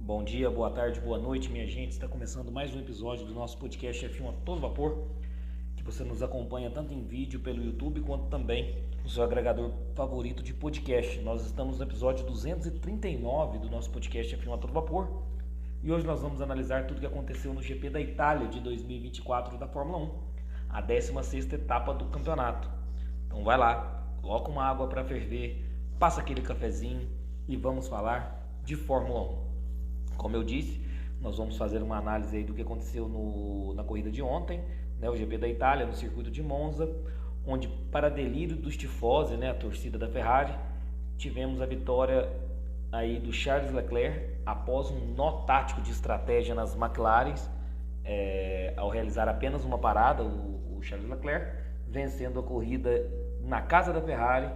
Bom dia, boa tarde, boa noite, minha gente. Está começando mais um episódio do nosso podcast F1 a todo vapor, que você nos acompanha tanto em vídeo pelo YouTube quanto também no seu agregador favorito de podcast. Nós estamos no episódio 239 do nosso podcast F1 a todo vapor e hoje nós vamos analisar tudo o que aconteceu no GP da Itália de 2024 da Fórmula 1, a 16ª etapa do campeonato. Então vai lá, coloca uma água para ferver, passa aquele cafezinho e vamos falar de Fórmula 1. Como eu disse, nós vamos fazer uma análise aí do que aconteceu na corrida de ontem, né, o GP da Itália, no circuito de Monza, onde, para delírio dos tifosi, né, a torcida da Ferrari, tivemos a vitória aí do Charles Leclerc após um nó tático de estratégia nas McLarens, ao realizar apenas uma parada, o Charles Leclerc vencendo a corrida na casa da Ferrari,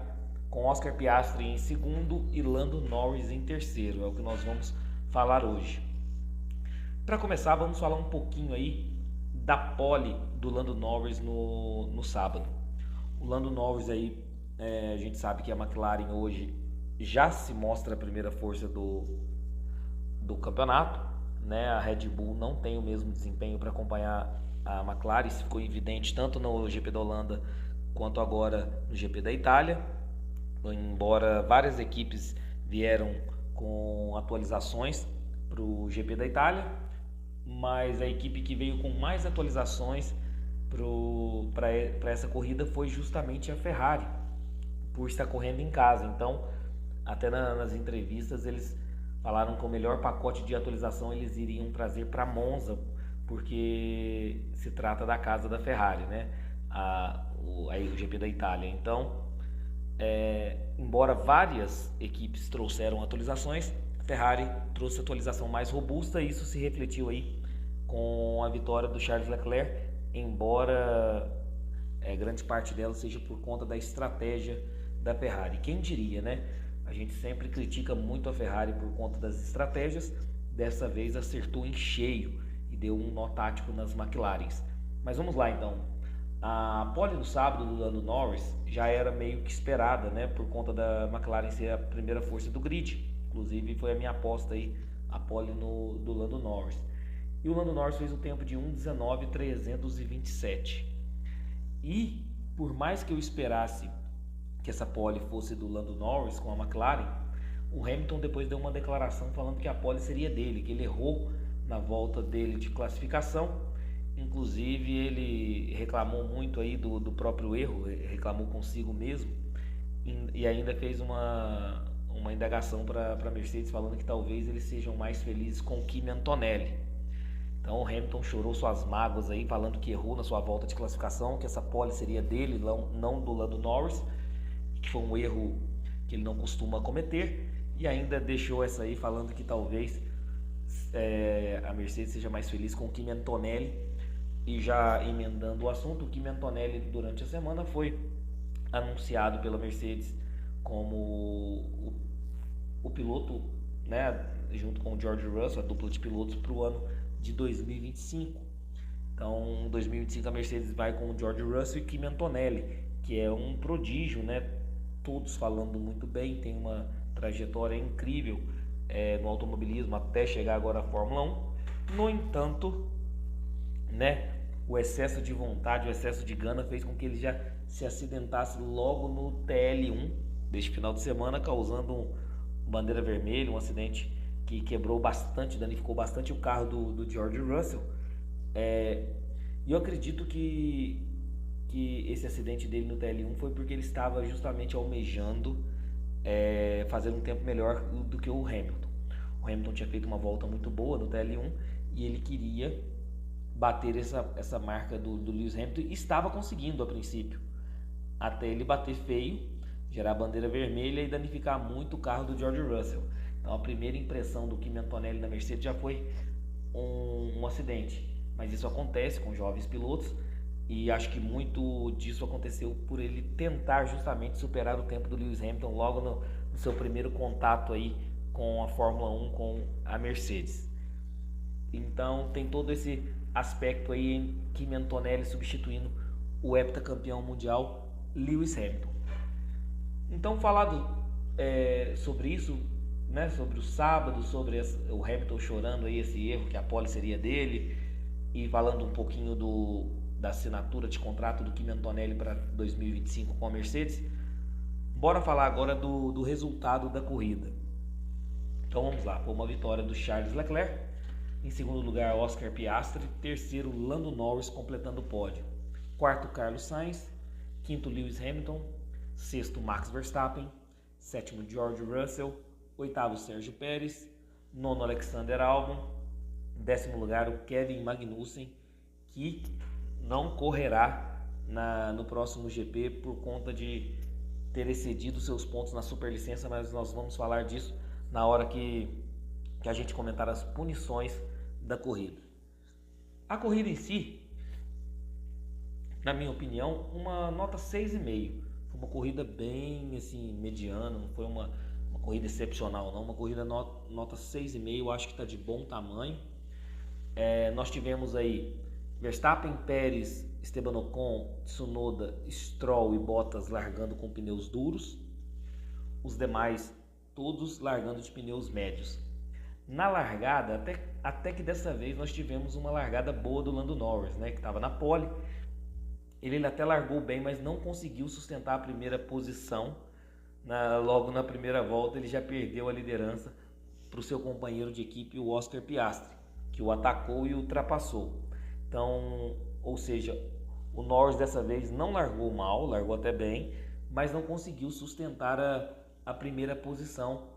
com Oscar Piastri em segundo e Lando Norris em terceiro. É o que nós vamos falar hoje. Para começar, vamos falar um pouquinho aí da pole do Lando Norris no sábado. O Lando Norris aí, a gente sabe que a McLaren hoje já se mostra a primeira força do campeonato, né? A Red Bull não tem o mesmo desempenho para acompanhar a McLaren, isso ficou evidente tanto no GP da Holanda quanto agora no GP da Itália, embora várias equipes vieram com atualizações para o GP da Itália, mas a equipe que veio com mais atualizações para essa corrida foi justamente a Ferrari, por estar correndo em casa. Então, até nas entrevistas eles falaram que o melhor pacote de atualização eles iriam trazer para Monza, porque se trata da casa da Ferrari, né? O GP da Itália. Então, embora várias equipes trouxeram atualizações, a Ferrari trouxe atualização mais robusta e isso se refletiu aí com a vitória do Charles Leclerc, embora grande parte dela seja por conta da estratégia da Ferrari. Quem diria, né? A gente sempre critica muito a Ferrari por conta das estratégias, dessa vez acertou em cheio e deu um nó tático nas McLarens. Mas vamos lá então. A pole do sábado do Lando Norris já era meio que esperada, né, por conta da McLaren ser a primeira força do grid. Inclusive foi a minha aposta aí, a pole do Lando Norris. E o Lando Norris fez o tempo de 1:19.327. E por mais que eu esperasse que essa pole fosse do Lando Norris com a McLaren, o Hamilton depois deu uma declaração falando que a pole seria dele, que ele errou na volta dele de classificação. Inclusive ele reclamou muito aí do próprio erro, reclamou consigo mesmo e ainda fez uma indagação para a Mercedes falando que talvez eles sejam mais felizes com o Kimi Antonelli. Então o Hamilton chorou suas mágoas aí, falando que errou na sua volta de classificação, que essa pole seria dele, não do Lando Norris, que foi um erro que ele não costuma cometer, e ainda deixou essa aí falando que talvez a Mercedes seja mais feliz com o Kimi Antonelli. E já emendando o assunto, o Kimi Antonelli durante a semana foi anunciado pela Mercedes como o piloto, né, junto com o George Russell, a dupla de pilotos para o ano de 2025. Então, em 2025 a Mercedes vai com o George Russell e Kimi Antonelli, que é um prodígio, né, todos falando muito bem, tem uma trajetória incrível no automobilismo até chegar agora à Fórmula 1. No entanto, né, o excesso de vontade, o excesso de gana fez com que ele já se acidentasse logo no TL1 deste final de semana, causando bandeira vermelha, um acidente que quebrou bastante, danificou bastante o carro do George Russell. E eu acredito que esse acidente dele no TL1 foi porque ele estava justamente almejando fazer um tempo melhor do que o Hamilton. O Hamilton tinha feito uma volta muito boa no TL1 e ele queria bater essa marca do Lewis Hamilton, e estava conseguindo a princípio, até ele bater feio, gerar bandeira vermelha e danificar muito o carro do George Russell. Então a primeira impressão do Kimi Antonelli na Mercedes já foi um acidente, mas isso acontece com jovens pilotos e acho que muito disso aconteceu por ele tentar justamente superar o tempo do Lewis Hamilton logo no seu primeiro contato aí com a Fórmula 1, com a Mercedes. Então tem todo esse aspecto aí em Kimi Antonelli substituindo o heptacampeão mundial Lewis Hamilton. Então, falado sobre isso, né, sobre o sábado, sobre o Hamilton chorando aí esse erro que a pole seria dele, e falando um pouquinho da assinatura de contrato do Kimi Antonelli para 2025 com a Mercedes. Bora falar agora do resultado da corrida. Então vamos lá, foi uma vitória do Charles Leclerc, em segundo lugar Oscar Piastri, terceiro Lando Norris completando o pódio, quarto Carlos Sainz, quinto Lewis Hamilton, sexto Max Verstappen, sétimo George Russell, oitavo Sérgio Pérez, nono Alexander Albon, décimo lugar o Kevin Magnussen, que não correrá no próximo GP por conta de ter excedido seus pontos na superlicença, mas nós vamos falar disso na hora que a gente comentar as punições da corrida. A corrida em si, na minha opinião, uma nota 6,5. Foi uma corrida bem assim, mediana, não foi uma corrida excepcional não, uma corrida nota 6,5, eu acho que está de bom tamanho. Nós tivemos aí Verstappen, Pérez, Esteban Ocon, Tsunoda, Stroll e Bottas largando com pneus duros, os demais todos largando de pneus médios. Na largada, até que dessa vez nós tivemos uma largada boa do Lando Norris, né, que estava na pole. Ele até largou bem, mas não conseguiu sustentar a primeira posição. Logo na primeira volta ele já perdeu a liderança para o seu companheiro de equipe, o Oscar Piastri, que o atacou e ultrapassou. Então, ou seja, o Norris dessa vez não largou mal, largou até bem, mas não conseguiu sustentar a primeira posição,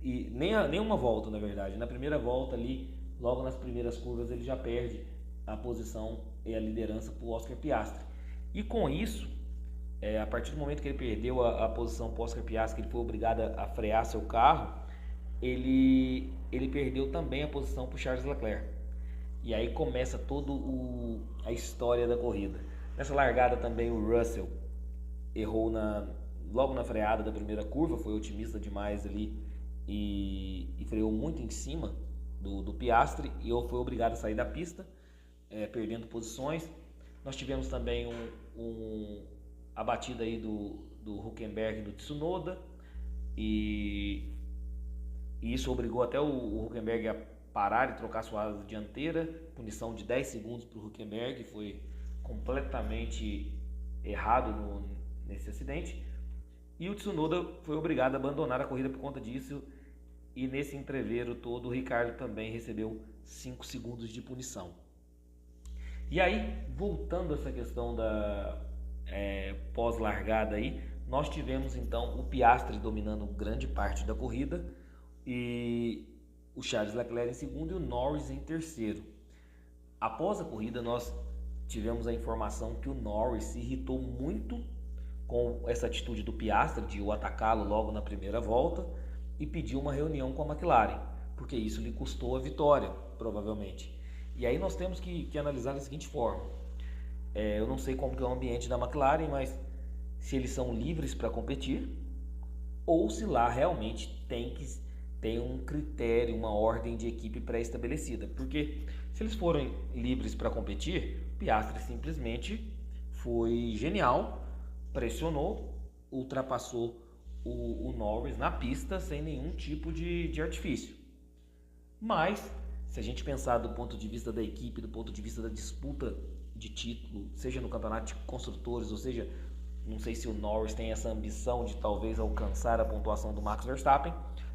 e nem uma volta, na verdade. Na primeira volta ali, logo nas primeiras curvas, ele já perde a posição e a liderança para o Oscar Piastri. E com isso, a partir do momento que ele perdeu a posição para o Oscar Piastri, que ele foi obrigado a frear seu carro, ele perdeu também a posição para o Charles Leclerc. E aí começa toda a história da corrida. Nessa largada também o Russell errou logo na freada da primeira curva, foi otimista demais ali e freou muito em cima do Piastri e foi obrigado a sair da pista, perdendo posições. Nós tivemos também a batida aí do Hülkenberg e do Tsunoda, e isso obrigou até o Hülkenberg a parar e trocar sua asa dianteira, punição de 10 segundos para o Hülkenberg, foi completamente errado nesse acidente, e o Tsunoda foi obrigado a abandonar a corrida por conta disso, e nesse entreveiro todo o Ricciardo também recebeu 5 segundos de punição. E aí, voltando a essa questão da pós-largada aí, nós tivemos então o Piastri dominando grande parte da corrida, e o Charles Leclerc em segundo e o Norris em terceiro. Após a corrida, nós tivemos a informação que o Norris se irritou muito com essa atitude do Piastri de o atacá-lo logo na primeira volta e pediu uma reunião com a McLaren, porque isso lhe custou a vitória, provavelmente. E aí nós temos que analisar da seguinte forma. Eu não sei como que é o ambiente da McLaren, mas se eles são livres para competir ou se lá realmente tem um critério, uma ordem de equipe pré-estabelecida. Porque se eles forem livres para competir, Piastri simplesmente foi genial, pressionou, ultrapassou o Norris na pista sem nenhum tipo de artifício. Mas, se a gente pensar do ponto de vista da equipe, do ponto de vista da disputa de título, seja no campeonato de construtores, ou seja, não sei se o Norris tem essa ambição de talvez alcançar a pontuação do Max Verstappen,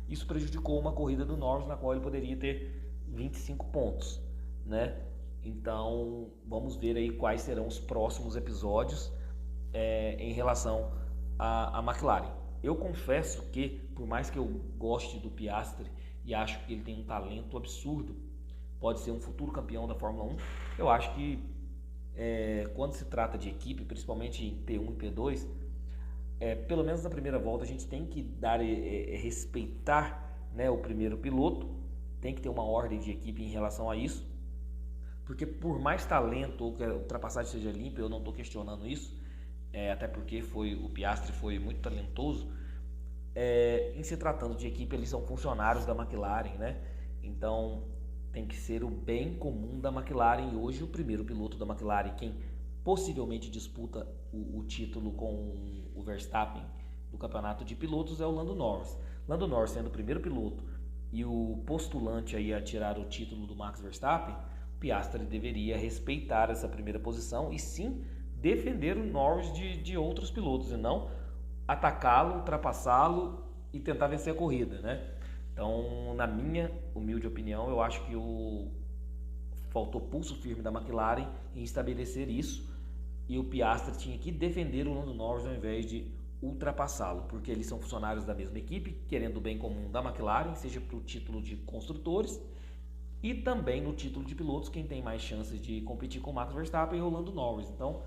isso prejudicou uma corrida do Norris na qual ele poderia ter 25 pontos, né? Então, vamos ver aí quais serão os próximos episódios em relação à McLaren. Eu confesso que, por mais que eu goste do Piastri e acho que ele tem um talento absurdo, pode ser um futuro campeão da Fórmula 1, eu acho que quando se trata de equipe, principalmente em P1 e P2, pelo menos na primeira volta a gente tem que respeitar, né, o primeiro piloto, tem que ter uma ordem de equipe em relação a isso, porque por mais talento ou que a ultrapassagem seja limpa, eu não estou questionando isso, até porque o Piastri foi muito talentoso, em se tratando de equipe eles são funcionários da McLaren, né? Então tem que ser o bem comum da McLaren, e hoje o primeiro piloto da McLaren, quem possivelmente disputa o título com o Verstappen do campeonato de pilotos, é o Lando Norris. Lando Norris sendo o primeiro piloto e o postulante aí a tirar o título do Max Verstappen, o Piastri deveria respeitar essa primeira posição e sim defender o Norris de outros pilotos e não atacá-lo, ultrapassá-lo e tentar vencer a corrida, né? Então, na minha humilde opinião, eu acho que faltou pulso firme da McLaren em estabelecer isso e o Piastri tinha que defender o Lando Norris ao invés de ultrapassá-lo, porque eles são funcionários da mesma equipe, querendo o bem comum da McLaren, seja para o título de construtores e também no título de pilotos, quem tem mais chances de competir com o Max Verstappen é o Lando Norris. Então,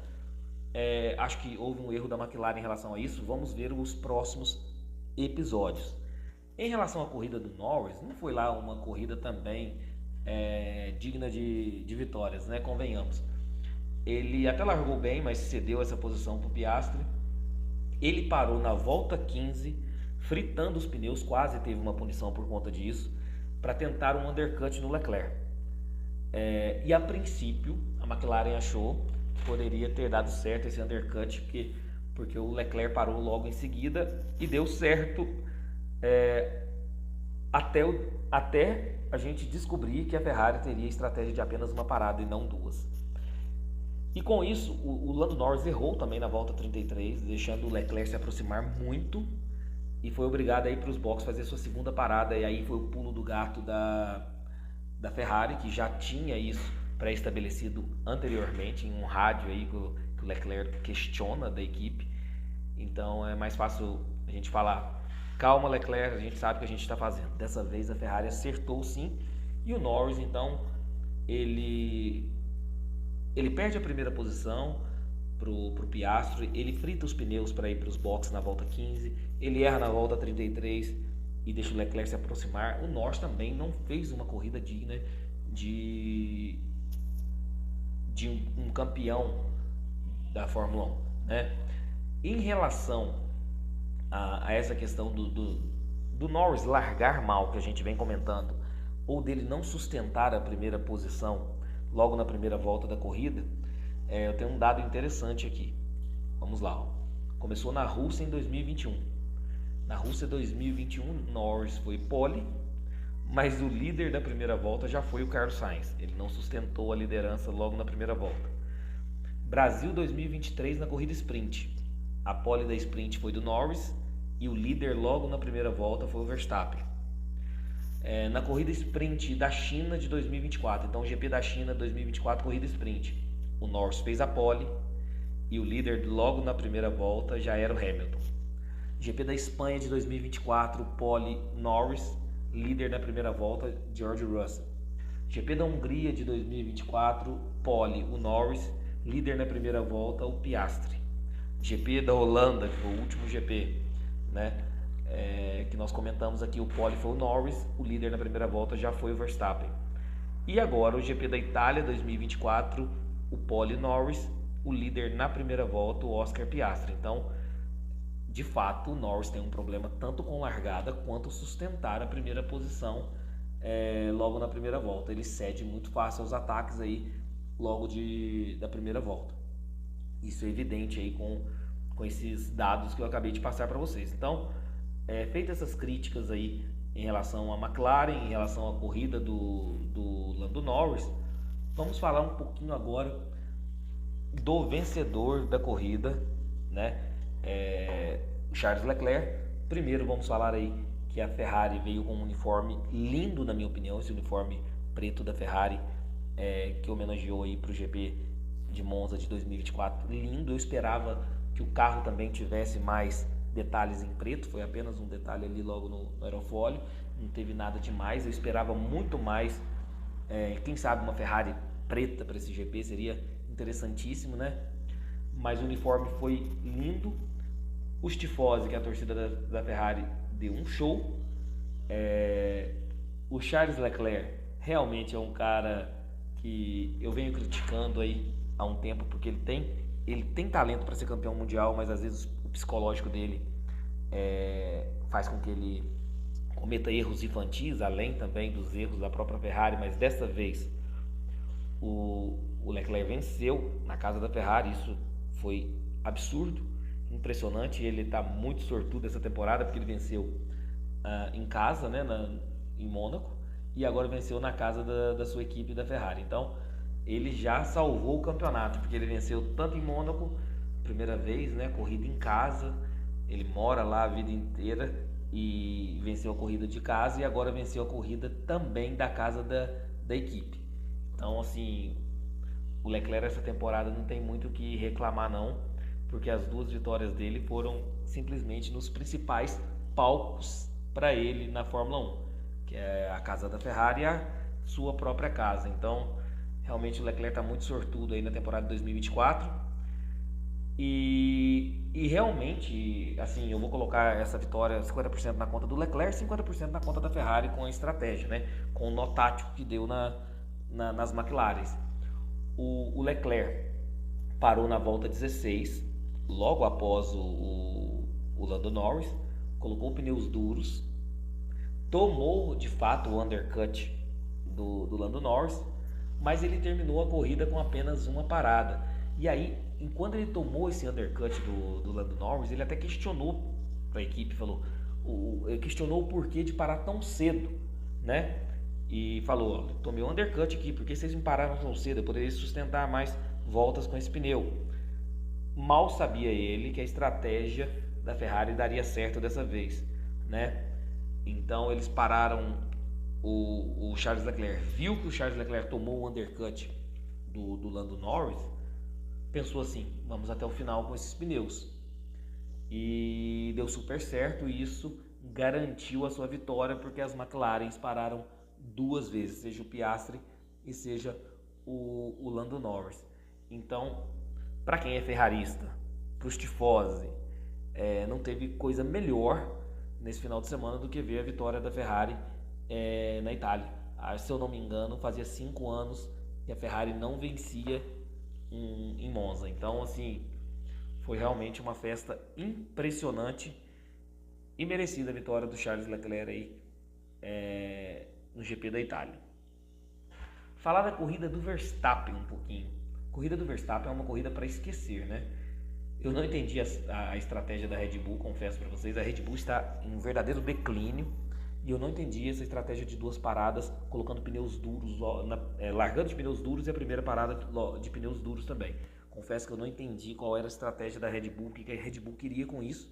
acho que houve um erro da McLaren em relação a isso. Vamos ver os próximos episódios. Em relação à corrida do Norris, não foi lá uma corrida também digna de vitórias, né? Convenhamos. Ele até largou bem, mas cedeu essa posição para o Piastri. Ele parou na volta 15, fritando os pneus, quase teve uma punição por conta disso, para tentar um undercut no Leclerc. E a princípio, a McLaren achou que poderia ter dado certo esse undercut, porque o Leclerc parou logo em seguida e deu certo até a gente descobrir que a Ferrari teria estratégia de apenas uma parada e não duas. E com isso, o Lando Norris errou também na volta 33, deixando o Leclerc se aproximar muito e foi obrigado a ir para os boxes fazer sua segunda parada. E aí foi o pulo do gato da Ferrari, que já tinha isso pré-estabelecido anteriormente em um rádio aí que o Leclerc questiona da equipe. Então é mais fácil a gente falar: calma, Leclerc, a gente sabe o que a gente está fazendo. Dessa vez a Ferrari acertou sim, e o Norris então ele perde a primeira posição pro Piastri, ele frita os pneus para ir para os boxes na volta 15, ele erra na volta 33 e deixa o Leclerc se aproximar. O Norris também não fez uma corrida digna de um campeão da Fórmula 1, né? Em relação a essa questão do Norris largar mal, que a gente vem comentando, ou dele não sustentar a primeira posição logo na primeira volta da corrida, eu tenho um dado interessante aqui. Vamos lá. Começou na Rússia em 2021. Na Rússia 2021, Norris foi pole, mas o líder da primeira volta já foi o Carlos Sainz. Ele não sustentou a liderança logo na primeira volta. Brasil 2023 na corrida sprint. A pole da sprint foi do Norris e o líder logo na primeira volta foi o Verstappen. Na corrida sprint da China de 2024, então o GP da China 2024, corrida sprint, o Norris fez a pole e o líder logo na primeira volta já era o Hamilton. GP da Espanha de 2024, pole Norris, líder na primeira volta George Russell. GP da Hungria de 2024, pole o Norris, líder na primeira volta o Piastri. GP da Holanda, que foi o último GP, né? Que nós comentamos aqui, o pole foi o Norris, o líder na primeira volta já foi o Verstappen. E agora o GP da Itália 2024, o pole Norris, o líder na primeira volta o Oscar Piastri. Então, de fato, o Norris tem um problema tanto com largada quanto sustentar a primeira posição logo na primeira volta. Ele cede muito fácil aos ataques aí logo da primeira volta. Isso é evidente aí com esses dados que eu acabei de passar para vocês. Então, feitas essas críticas aí em relação à McLaren, em relação à corrida do Lando Norris, vamos falar um pouquinho agora do vencedor da corrida, né? O Charles Leclerc. Primeiro vamos falar aí que a Ferrari veio com um uniforme lindo, na minha opinião, esse uniforme preto da Ferrari, que homenageou aí para o GP de Monza de 2024, lindo. Eu esperava que o carro também tivesse mais detalhes em preto, foi apenas um detalhe ali logo no aerofólio, não teve nada demais. Eu esperava muito mais, quem sabe uma Ferrari preta para esse GP seria interessantíssimo, né? Mas o uniforme foi lindo. Os tifosi, que é a torcida da Ferrari, deu um show. O Charles Leclerc realmente é um cara que eu venho criticando aí há um tempo, porque ele tem talento para ser campeão mundial, mas às vezes o psicológico dele faz com que ele cometa erros infantis, além também dos erros da própria Ferrari. Mas dessa vez o Leclerc venceu na casa da Ferrari, isso foi absurdo, impressionante. Ele está muito sortudo essa temporada porque ele venceu em casa, né, em Mônaco, e agora venceu na casa da sua equipe da Ferrari. Então, ele já salvou o campeonato, porque ele venceu tanto em Mônaco, primeira vez, né, corrida em casa, ele mora lá a vida inteira e venceu a corrida de casa e agora venceu a corrida também da casa da equipe. Então, assim, o Leclerc essa temporada não tem muito o que reclamar não, porque as duas vitórias dele foram simplesmente nos principais palcos para ele na Fórmula 1, que é a casa da Ferrari e a sua própria casa. Então, realmente o Leclerc está muito sortudo aí na temporada de 2024. E realmente, assim, eu vou colocar essa vitória 50% na conta do Leclerc, 50% na conta da Ferrari com a estratégia, né? Com o nó tático que deu nas McLarens. O Leclerc parou na volta 16, logo após o Lando Norris, colocou pneus duros, tomou de fato o undercut do Lando Norris, mas ele terminou a corrida com apenas uma parada. E aí, enquanto ele tomou esse undercut do Lando Norris, ele até questionou para a equipe, ele questionou o porquê de parar tão cedo, né? E falou, tomei um undercut aqui, porque vocês me pararam tão cedo, eu poderia sustentar mais voltas com esse pneu. Mal sabia ele que a estratégia da Ferrari daria certo dessa vez, né? Então eles pararam, o Charles Leclerc viu que o Charles Leclerc tomou o undercut do Lando Norris, pensou assim, vamos até o final com esses pneus. E deu super certo e isso garantiu a sua vitória, porque as McLarens pararam duas vezes, seja o Piastri e seja o Lando Norris. Então, para quem é ferrarista, para os tifosi, não teve coisa melhor nesse final de semana do que ver a vitória da Ferrari na Itália. Se eu não me engano, fazia 5 anos que a Ferrari não vencia em Monza. Então, assim, foi realmente uma festa impressionante e merecida a vitória do Charles Leclerc aí no GP da Itália. Falar da corrida do Verstappen um pouquinho. A corrida do Verstappen é uma corrida para esquecer, né? Eu não entendi a estratégia da Red Bull, confesso para vocês. A Red Bull está em um verdadeiro declínio e eu não entendi essa estratégia de duas paradas, colocando pneus duros, largando de pneus duros e a primeira parada de pneus duros também. Confesso que eu não entendi qual era a estratégia da Red Bull, o que a Red Bull queria com isso.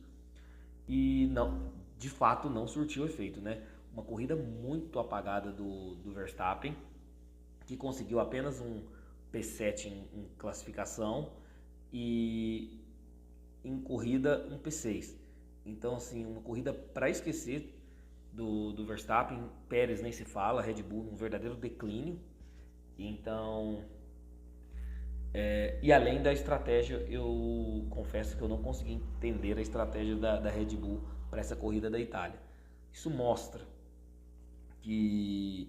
E não, de fato não surtiu efeito, né? Uma corrida muito apagada do Verstappen, que conseguiu apenas um P7 em classificação e em corrida um P6. Então, assim, uma corrida para esquecer do Verstappen. Pérez nem se fala, Red Bull num verdadeiro declínio. Então, e além da estratégia, eu confesso que eu não consegui entender a estratégia da Red Bull para essa corrida da Itália. Isso mostra que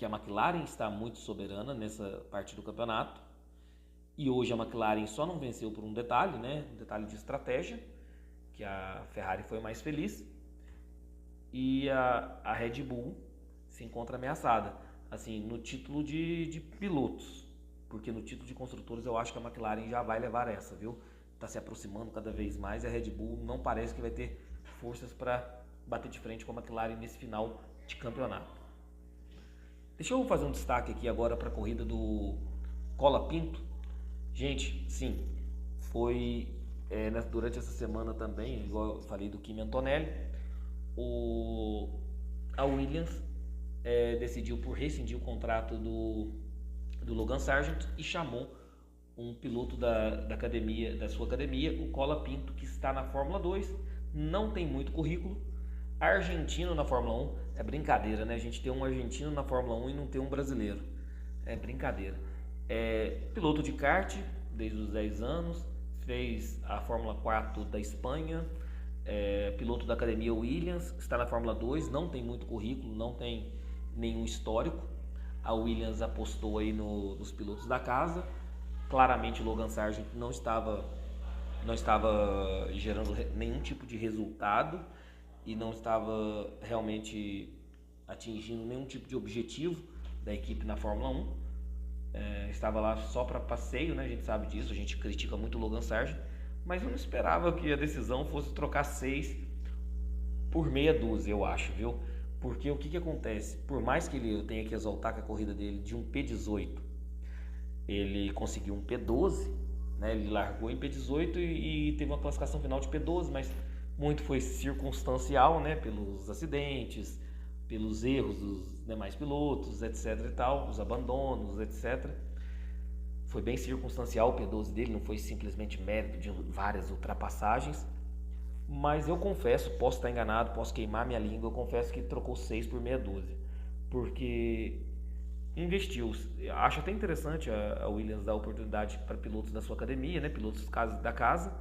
a McLaren está muito soberana nessa parte do campeonato. E hoje a McLaren só não venceu por um detalhe, né? Um detalhe de estratégia, que a Ferrari foi mais feliz. E a Red Bull se encontra ameaçada, assim, no título de pilotos. Porque no título de construtores eu acho que a McLaren já vai levar essa, viu? Está se aproximando cada vez mais e a Red Bull não parece que vai ter forças para bater de frente com a McLaren nesse final de campeonato. Deixa eu fazer um destaque aqui agora para a corrida do Colapinto. Gente, sim, foi durante essa semana também, igual eu falei do Kimi Antonelli, a Williams decidiu por rescindir o contrato do Logan Sargent e chamou um piloto da sua academia, o Colapinto, que está na Fórmula 2, não tem muito currículo. Argentino na Fórmula 1 é brincadeira, né? A gente ter um argentino na Fórmula 1 e não ter um brasileiro. É brincadeira. Piloto de kart desde os 10 anos, fez a Fórmula 4 da Espanha, piloto da academia Williams, está na Fórmula 2, não tem muito currículo, não tem nenhum histórico. A Williams apostou aí nos pilotos da casa. Claramente o Logan Sargent não estava gerando nenhum tipo de resultado e não estava realmente atingindo nenhum tipo de objetivo da equipe na Fórmula 1. Estava lá só para passeio, né? A gente sabe disso, a gente critica muito o Logan Sargent, mas eu não esperava que a decisão fosse trocar 6 por meia dúzia, eu acho, viu? Porque o que que acontece? Por mais que eu tenha que exaltar que a corrida dele de um P18, ele conseguiu um P12, né? Ele largou em P18 e teve uma classificação final de P12, mas muito foi circunstancial, né? Pelos acidentes, pelos erros dos demais pilotos, etc e tal, os abandonos, etc. Foi bem circunstancial o P12 dele, não foi simplesmente mérito de várias ultrapassagens. Mas eu confesso, posso estar enganado, posso queimar minha língua, eu confesso que trocou 6 por meia dúzia. Porque investiu. Acho até interessante a Williams dar oportunidade para pilotos da sua academia, né? Pilotos da casa.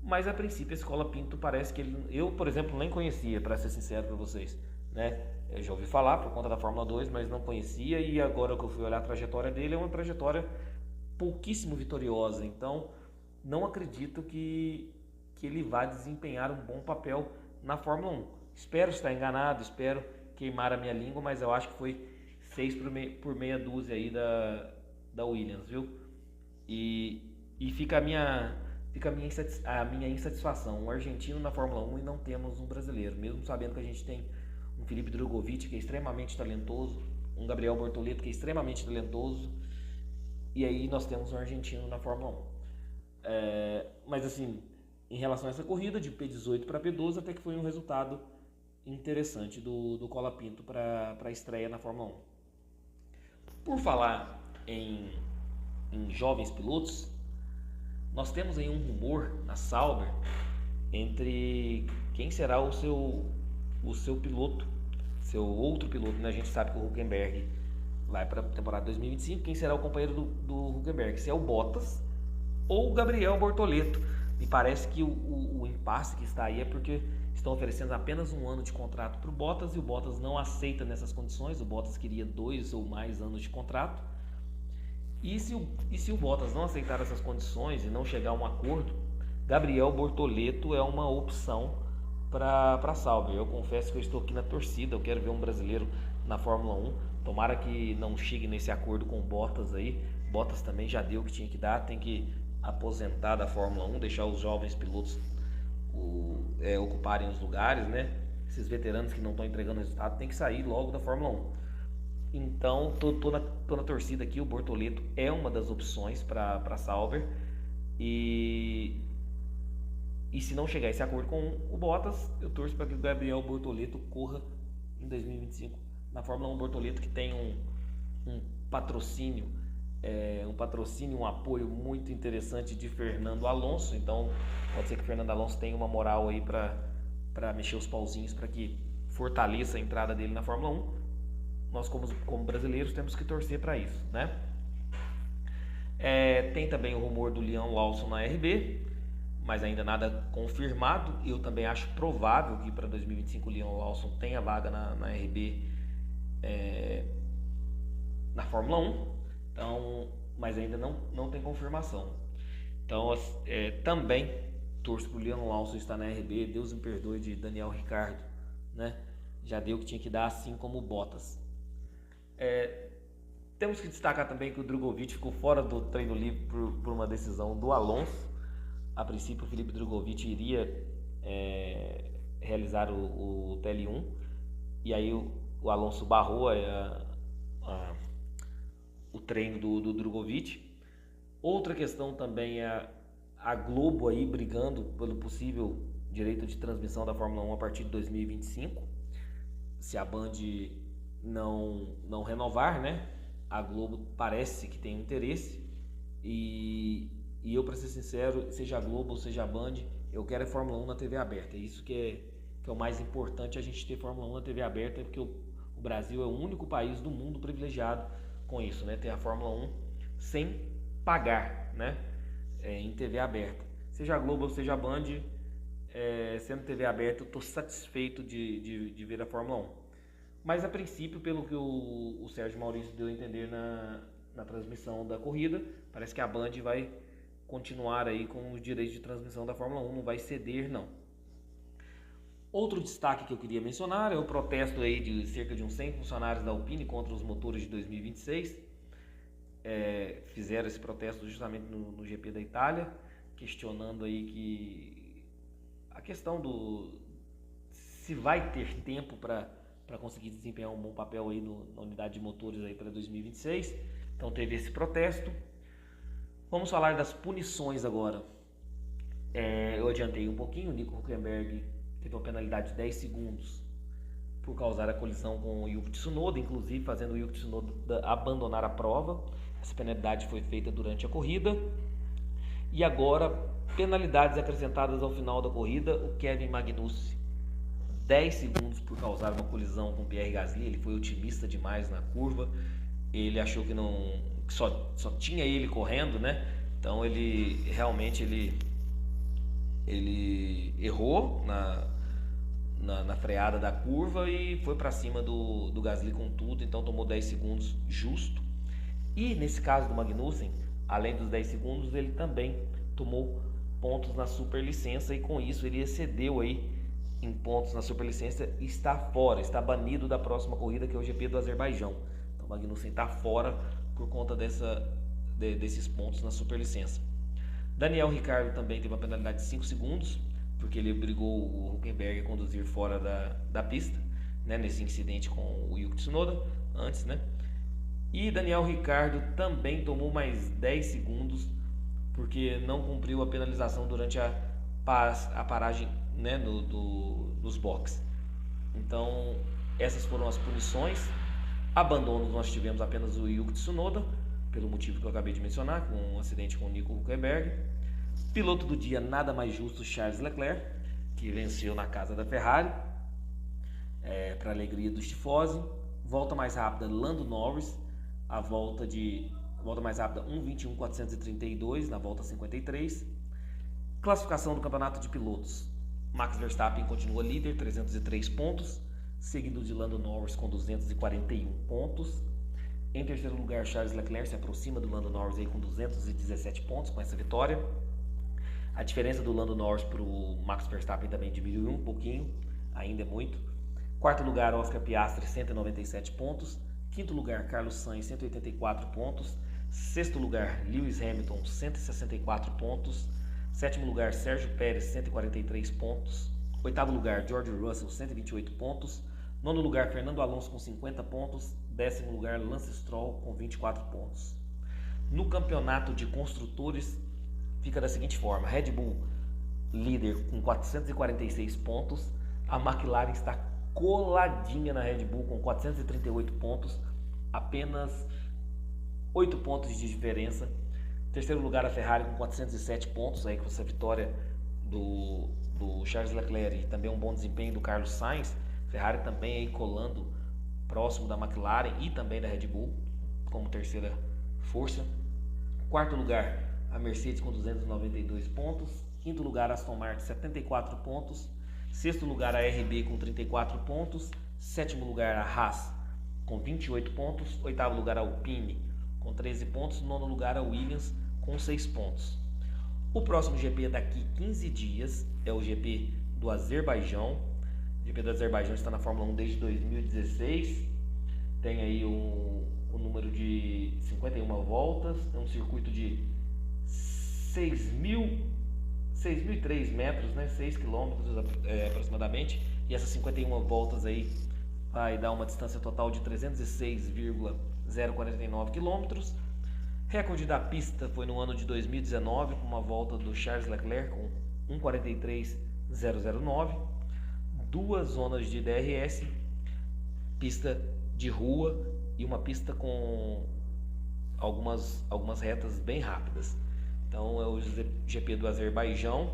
Mas a princípio a Escola Pinto parece que ele. Eu, por exemplo, nem conhecia, para ser sincero para vocês. Né? Eu já ouvi falar por conta da Fórmula 2, mas não conhecia. E agora que eu fui olhar a trajetória dele, é uma trajetória pouquíssimo vitoriosa. Então, não acredito que ele vai desempenhar um bom papel na Fórmula 1. Espero estar enganado, espero queimar a minha língua, mas eu acho que foi 6 por meia dúzia aí da Williams, viu? E fica a minha insatisfação. Um argentino na Fórmula 1 e não temos um brasileiro, mesmo sabendo que a gente tem um Felipe Drugovich, que é extremamente talentoso, um Gabriel Bortoleto, que é extremamente talentoso, e aí nós temos um argentino na Fórmula 1. Mas assim, em relação a essa corrida de P18 para P12, até que foi um resultado interessante do Colapinto para a estreia na Fórmula 1. Por falar em jovens pilotos, nós temos aí um rumor na Sauber entre quem será o seu piloto, seu outro piloto, né? A gente sabe que o Hülkenberg vai para a temporada 2025, quem será o companheiro do Hülkenberg? Se é o Bottas ou o Gabriel Bortoleto. Me parece que o impasse que está aí é porque estão oferecendo apenas um ano de contrato para o Bottas e o Bottas não aceita nessas condições. O Bottas queria 2 ou mais anos de contrato. E se o Bottas não aceitar essas condições e não chegar a um acordo, Gabriel Bortoleto é uma opção para a Sauber. Eu confesso que eu estou aqui na torcida, eu quero ver um brasileiro na Fórmula 1. Tomara que não chegue nesse acordo com o Bottas aí. Bottas também já deu o que tinha que dar, tem que aposentar da Fórmula 1, deixar os jovens pilotos ocuparem os lugares, né? Esses veteranos que não estão entregando resultado tem que sair logo da Fórmula 1. Então, tô na torcida aqui. O Bortoleto é uma das opções para a Sauber. E se não chegar a esse acordo com o Bottas, eu torço para que o Gabriel Bortoleto corra em 2025 na Fórmula 1. Bortoleto que tem um patrocínio, um apoio muito interessante de Fernando Alonso. Então, pode ser que o Fernando Alonso tenha uma moral aí para mexer os pauzinhos para que fortaleça a entrada dele na Fórmula 1. Nós, como brasileiros, temos que torcer para isso, né? Tem também o rumor do Liam Lawson na RB, mas ainda nada confirmado. Eu também acho provável que para 2025 o Liam Lawson tenha vaga na RB, na Fórmula 1. Então, mas ainda não tem confirmação. Então, também torço para o Liam Lawson estar na RB. Deus me perdoe de Daniel Ricciardo, né? Já deu o que tinha que dar, assim como o Bottas. Temos que destacar também que o Drugovich ficou fora do treino livre por uma decisão do Alonso. A princípio, o Felipe Drugovich iria realizar o TL1 e aí o Alonso barrou o treino do Drugovich. Outra questão também é a Globo aí brigando pelo possível direito de transmissão da Fórmula 1 a partir de 2025. Se a Band não renovar, né? A Globo parece que tem interesse e eu, para ser sincero, seja a Globo ou seja a Band, eu quero a Fórmula 1 na TV aberta. É isso que é o mais importante, a gente ter Fórmula 1 na TV aberta, porque o Brasil é o único país do mundo privilegiado com isso, né? Ter a Fórmula 1 sem pagar, né? Em TV aberta. Seja a Globo ou seja a Band, sendo TV aberta, eu estou satisfeito de ver a Fórmula 1. Mas a princípio, pelo que o Sérgio Maurício deu a entender na transmissão da corrida, parece que a Band vai continuar aí com os direitos de transmissão da Fórmula 1, não vai ceder não. Outro destaque que eu queria mencionar é o protesto aí de cerca de uns 100 funcionários da Alpine contra os motores de 2026. Fizeram esse protesto justamente no GP da Itália, questionando aí que a questão se vai ter tempo para conseguir desempenhar um bom papel aí na unidade de motores aí para 2026. Então teve esse protesto. Vamos falar das punições agora. Eu adiantei um pouquinho, o Nico Hülkenberg teve uma penalidade de 10 segundos por causar a colisão com o Yuki Tsunoda, inclusive fazendo o Yuki Tsunoda abandonar a prova. Essa penalidade foi feita durante a corrida. E agora, penalidades acrescentadas ao final da corrida. O Kevin Magnussen, 10 segundos por causar uma colisão com o Pierre Gasly. Ele foi otimista demais na curva. Ele achou que só tinha ele correndo, né? Então ele realmente ele errou na freada da curva e foi para cima do Gasly com tudo. Então tomou 10 segundos justo. E nesse caso do Magnussen, além dos 10 segundos, ele também tomou pontos na superlicença e com isso ele excedeu aí em pontos na superlicença e está fora, está banido da próxima corrida, que é o GP do Azerbaijão. Então o Magnussen está fora por conta desses pontos na superlicença. Daniel Ricciardo também teve uma penalidade de 5 segundos, porque ele obrigou o Hülkenberg a conduzir fora da pista, né, nesse incidente com o Yuki Tsunoda antes, né? E Daniel Ricciardo também tomou mais 10 segundos porque não cumpriu a penalização durante a paragem, né, nos boxes. Então essas foram as punições. Abandonos nós tivemos apenas o Yuki Tsunoda, pelo motivo que eu acabei de mencionar, com um acidente com o Nico Hülkenberg. Piloto do dia, nada mais justo, Charles Leclerc, que venceu na casa da Ferrari, para a alegria dos tifosi. Volta mais rápida, Lando Norris, a volta mais rápida 1:21.432 na volta 53. Classificação do campeonato de pilotos, Max Verstappen continua líder, 303 pontos, seguido de Lando Norris com 241 pontos. Em terceiro lugar, Charles Leclerc se aproxima do Lando Norris aí com 217 pontos com essa vitória. A diferença do Lando Norris para o Max Verstappen também diminuiu um pouquinho, ainda é muito. Quarto lugar, Oscar Piastri, 197 pontos. Quinto lugar, Carlos Sainz, 184 pontos. Sexto lugar, Lewis Hamilton, 164 pontos. Sétimo lugar, Sérgio Pérez, 143 pontos. Oitavo lugar, George Russell, 128 pontos. Nono lugar, Fernando Alonso com 50 pontos. Décimo lugar, Lance Stroll com 24 pontos. No campeonato de construtores fica da seguinte forma: Red Bull líder com 446 pontos. A McLaren está coladinha na Red Bull com 438 pontos, apenas 8 pontos de diferença. Terceiro lugar, a Ferrari com 407 pontos, aí com essa vitória do Charles Leclerc e também um bom desempenho do Carlos Sainz. Ferrari também aí colando próximo da McLaren e também da Red Bull como terceira força. Quarto lugar, a Mercedes com 292 pontos. Quinto lugar, Aston Martin, 74 pontos. Sexto lugar, a RB com 34 pontos. Sétimo lugar, a Haas com 28 pontos. Oitavo lugar, a Alpine com 13 pontos. Nono lugar, a Williams com 6 pontos. O próximo GP daqui 15 dias é o GP do Azerbaijão. O GP do Azerbaijão está na Fórmula 1 desde 2016. Tem aí um número de 51 voltas. É um circuito de 6.003 metros, né? 6 quilômetros aproximadamente. E essas 51 voltas aí vai dar uma distância total de 306,049 quilômetros. Recorde da pista foi no ano de 2019, com uma volta do Charles Leclerc com 1:43.009. Duas zonas de DRS, pista de rua e uma pista com algumas retas bem rápidas. Então é o GP do Azerbaijão.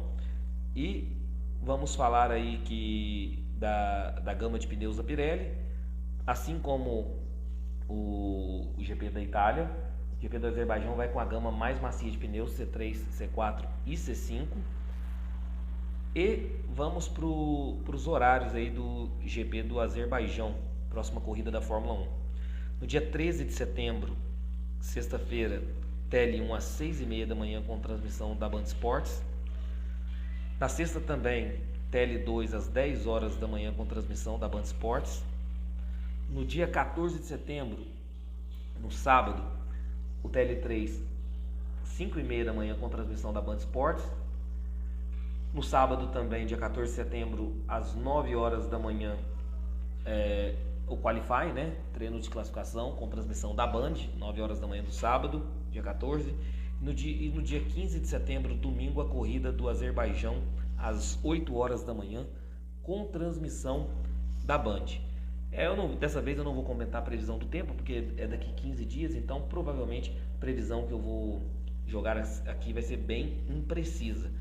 E vamos falar aí da gama de pneus da Pirelli, assim como o GP da Itália. O GP do Azerbaijão vai com a gama mais macia de pneus C3, C4 e C5. E vamos para os horários aí do GP do Azerbaijão, próxima corrida da Fórmula 1. No dia 13 de setembro, sexta-feira, TL1 às 6h30 da manhã com transmissão da Band Esportes. Na sexta também, TL2 às 10 horas da manhã com transmissão da Band Esportes. No dia 14 de setembro, no sábado, o TL3 5h30 da manhã com transmissão da Band Esportes. No sábado também, dia 14 de setembro, às 9 horas da manhã, o Qualify, né? Treino de classificação com transmissão da Band, 9 horas da manhã do sábado, dia 14. E no dia 15 de setembro, domingo, a corrida do Azerbaijão, às 8 horas da manhã, com transmissão da Band. Dessa vez eu não vou comentar a previsão do tempo, porque é daqui 15 dias, então provavelmente a previsão que eu vou jogar aqui vai ser bem imprecisa.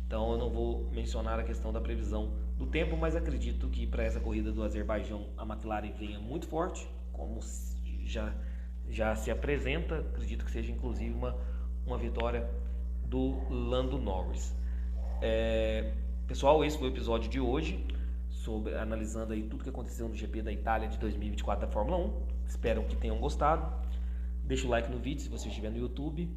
Então eu não vou mencionar a questão da previsão do tempo, mas acredito que para essa corrida do Azerbaijão a McLaren venha muito forte, como já se apresenta. Acredito que seja inclusive uma vitória do Lando Norris. Pessoal, esse foi o episódio de hoje, analisando aí tudo que aconteceu no GP da Itália de 2024 da Fórmula 1. Espero que tenham gostado. Deixa o like no vídeo se você estiver no YouTube,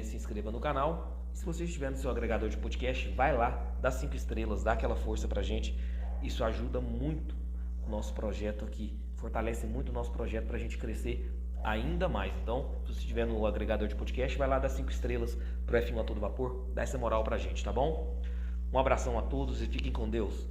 se inscreva no canal. Se você estiver no seu agregador de podcast, vai lá, dá 5 estrelas, dá aquela força pra gente. Isso ajuda muito o nosso projeto aqui, fortalece muito o nosso projeto pra gente crescer ainda mais. Então, se você estiver no agregador de podcast, vai lá, dá 5 estrelas pro F1 a todo vapor, dá essa moral pra gente, tá bom? Um abração a todos e fiquem com Deus.